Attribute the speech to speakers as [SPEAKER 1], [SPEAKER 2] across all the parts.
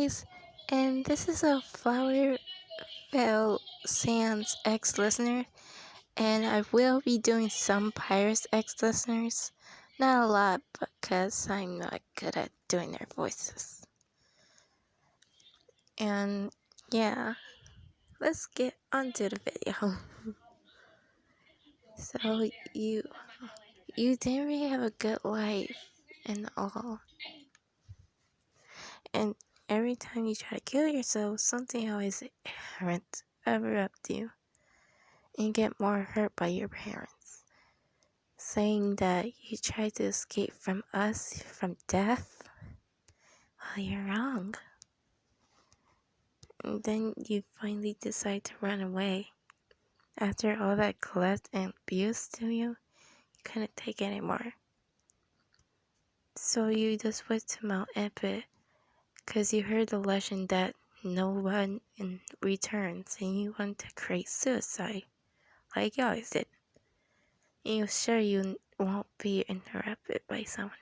[SPEAKER 1] guys, and this is a flowerfell sans ex-listener, and I will be doing some Pirates ex-listeners. Not a lot, because I'm not good at doing their voices. And yeah, let's get onto the video. So you didn't really have a good life and all. And every time you try to kill yourself, something always interrupt you. And you get more hurt by your parents, saying that you tried to escape from us, from death. Well, you're wrong. And then you finally decide to run away. After all that neglect and abuse to you, you couldn't take it anymore. So you just went to Mount Epic, because you heard the legend that no one returns, and you wanted to create suicide, like you always did. And you're sure you won't be interrupted by someone.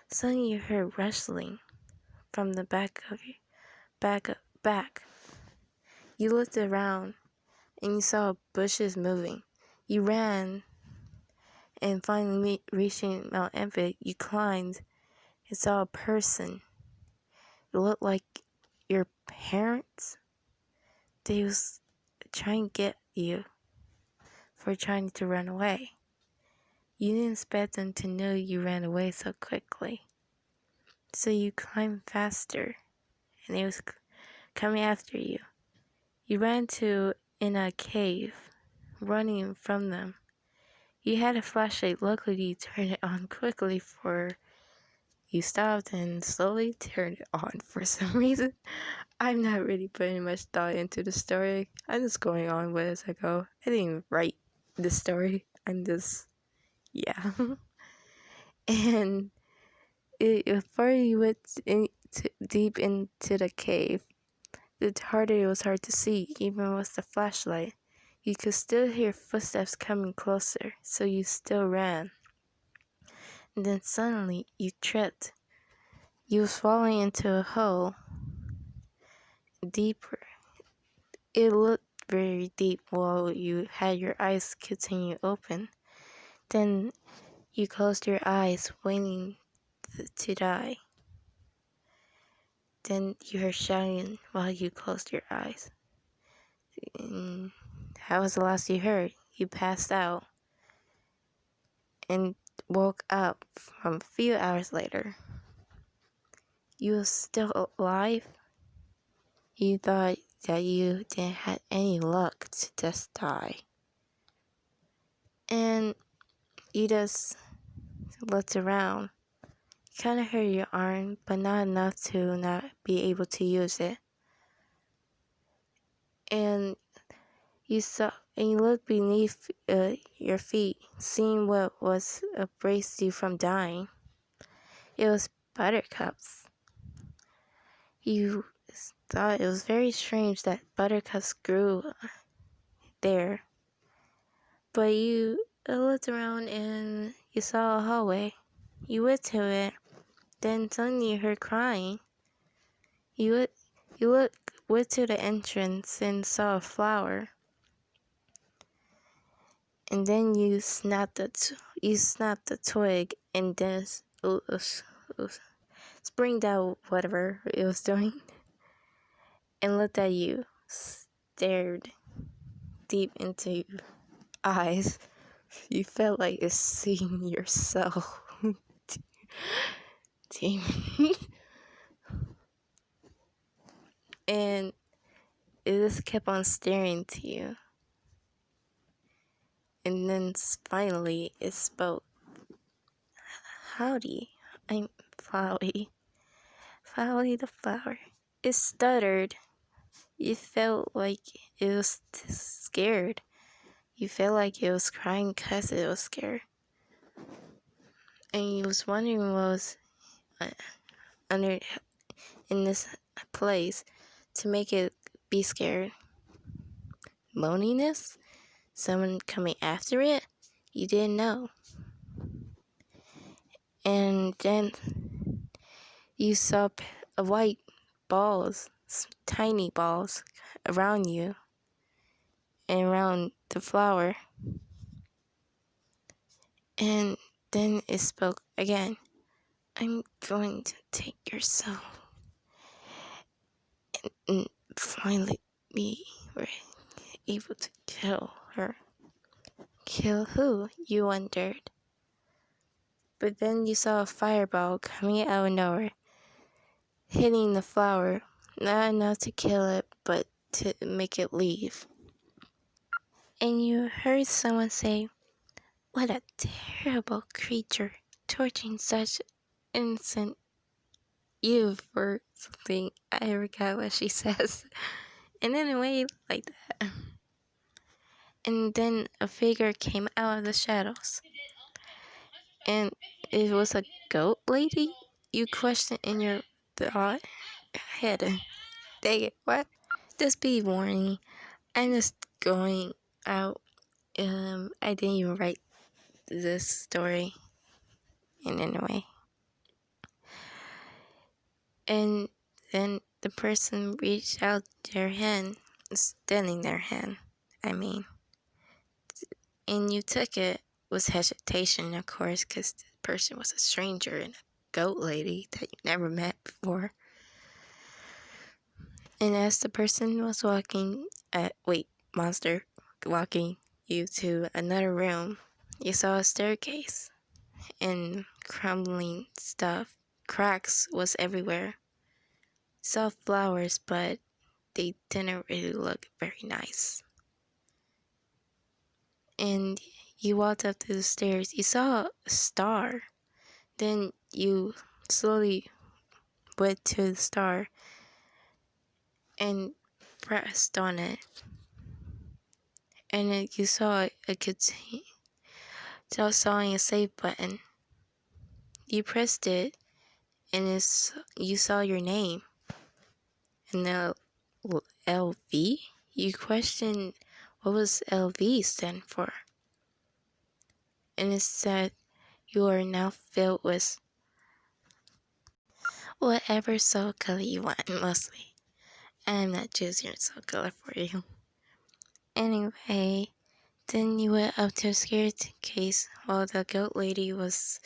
[SPEAKER 1] Suddenly you heard rustling from the back. You looked around and you saw bushes moving. You ran, and finally reaching Mount Epic, you climbed and saw a person. It looked like your parents. They was trying to get you for trying to run away. You didn't expect them to know you ran away so quickly. So you climbed faster, and they was coming after you. You ran in a cave, running from them. You had a flashlight. Luckily, you turned it on quickly for you stopped and slowly turned it on for some reason. I'm not really putting much thought into the story. I'm just going on with it as I go. I didn't even write the story. I'm just, yeah. And before you went deep into the cave, it was hard to see, even with the flashlight. You could still hear footsteps coming closer, so you still ran. And then suddenly, you tripped. You was falling into a hole, deeper. It looked very deep while you had your eyes continue open. Then you closed your eyes, waiting to die. Then you heard shouting while you closed your eyes. And that was the last you heard. You passed out and woke up from a few hours later. You were still alive. You thought that you didn't have any luck to just die. And you just looked around. You kind of hurt your arm, but not enough to not be able to use it. And you looked beneath your feet, seeing what was braced you from dying. It was buttercups. You thought it was very strange that buttercups grew there. But you looked around and you saw a hallway. You went to it. Then suddenly you heard crying. You went to the entrance and saw a flower. And then you snapped the twig, and then springed out whatever it was doing, and looked at you, stared deep into your eyes. You felt like it's seeing yourself. And it just kept on staring to you. And then finally it spoke. Howdy, I'm Flowey. Flowey the flower. It stuttered. You felt like it was scared. You felt like it was crying because it was scared. And you was wondering what was under in this place to make it be scared. Loneliness? Someone coming after it? You didn't know. And then you saw a white balls, tiny balls, around you and around the flower. And then it spoke again. I'm going to take your soul and finally we were able to kill her. Kill who? You wondered. But then you saw a fireball coming out of nowhere, hitting the flower, not enough to kill it, but to make it leave. And you heard someone say, "What a terrible creature, torturing such innocent youth," or something. I forgot what she says. And anyway, like that. And then a figure came out of the shadows. And it was a goat lady? You questioned in your thought head. Dang it, what? Just be warning. I'm just going out. I didn't even write this story in any way. And then the person reached out their hand, extending their hand, and you took it with hesitation, of course, because the person was a stranger and a goat lady that you never met before. And as the person was walking you to another room, you saw a staircase and crumbling stuff. Cracks was everywhere. Saw flowers, but they didn't really look very nice. And you walked up to the stairs. You saw a star. Then you slowly went to the star and pressed on it. And then you saw a save button. You pressed it, and you saw your name. And now LV? You questioned what was LV stand for. And it said you are now filled with whatever soul color you want, mostly. I'm not choosing your soul color for you. Anyway, then you went up to a staircase while the goat lady was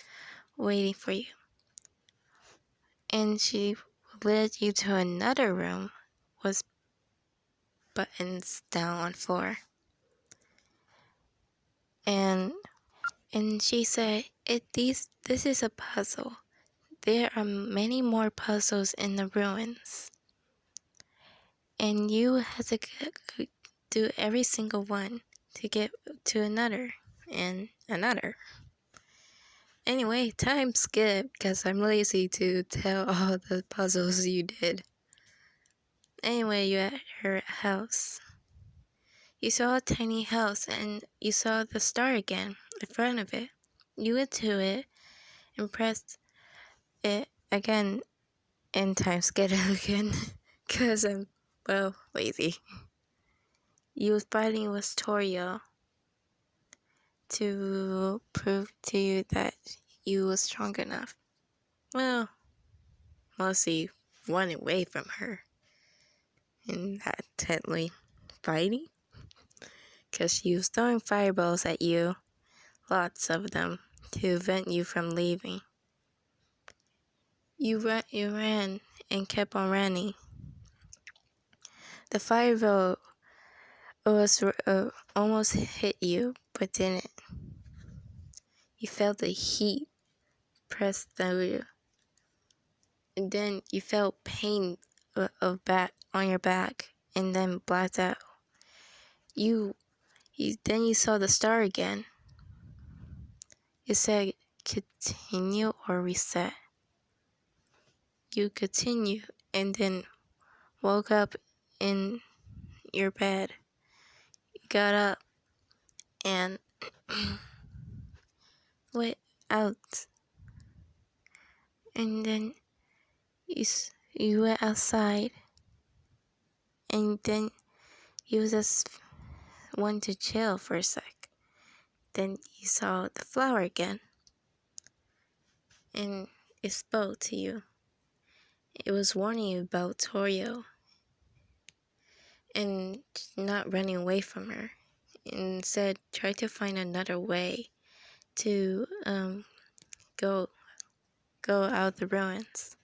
[SPEAKER 1] waiting for you. And she led you to another room with buttons down on floor. And she said, this is a puzzle. There are many more puzzles in the ruins. And you have to do every single one to get to another and another. Anyway, time skip because I'm lazy to tell all the puzzles you did. Anyway, you're at her house. You saw a tiny house and you saw the star again in front of it. You went to it and pressed it again and time skip again because I'm, lazy. You was fighting with Torio to prove to you that you was strong enough. Well, mostly running away from her and not technically fighting, because she was throwing fireballs at you, lots of them, to prevent you from leaving. You ran and kept on running. The fireball was almost hit you, but didn't. You felt the heat press through you. And then you felt pain on your back, and then blacked out. Then you saw the star again. It said continue or reset. You continue and then woke up in your bed. You got up and went out. And then you went outside. And then you just wanted to chill for a sec. Then you saw the flower again. And it spoke to you. it was warning you about Torio and not running away from her. Instead, try to find another way to go out the ruins.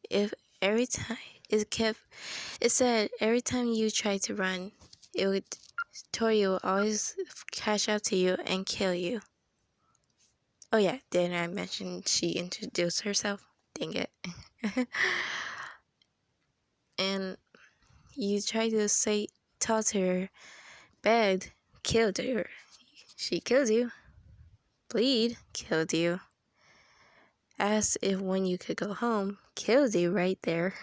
[SPEAKER 1] If every time it said every time you tried to run, Torio would always catch up to you and kill you. Oh yeah, didn't I mention she introduced herself? Dang it. And you try to talk to her, begged, killed her. She killed you. Bleed, killed you. Asked if when you could go home, killed you right there.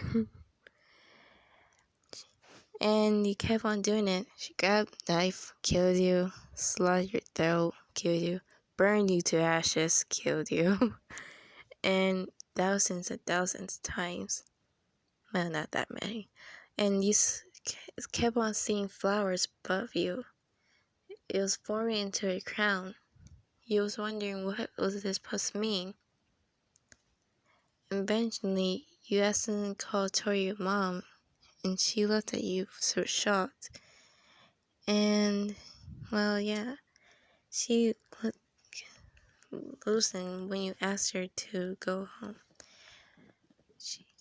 [SPEAKER 1] And you kept on doing it. She grabbed a knife, killed you, slit your throat, killed you, burned you to ashes, killed you. And thousands and thousands of times. Well, not that many. And you kept on seeing flowers above you. It was forming into a crown. You was wondering what was this supposed to mean. Eventually, you accidentally called Tori your mom, and she looked at you so shocked. And, well, yeah, she loosened when you asked her to go home.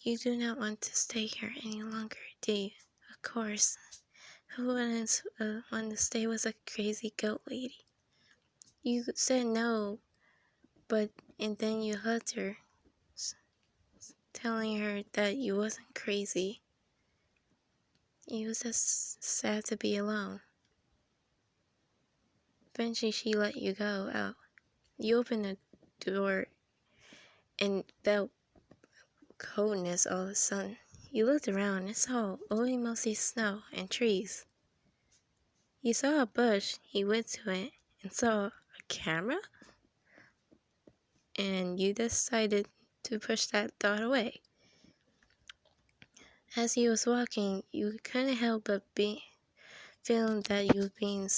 [SPEAKER 1] You do not want to stay here any longer, do you? Of course. Who wouldn't want to stay with a crazy goat lady? You said no, and then you hugged her, telling her that you wasn't crazy. You was just sad to be alone. Eventually, she let you go out. You opened the door and felt coldness all of a sudden. You looked around and saw only mostly snow and trees. You saw a bush, you went to it and saw a camera, and you decided to push that thought away. As you was walking, you couldn't help but feeling that you were being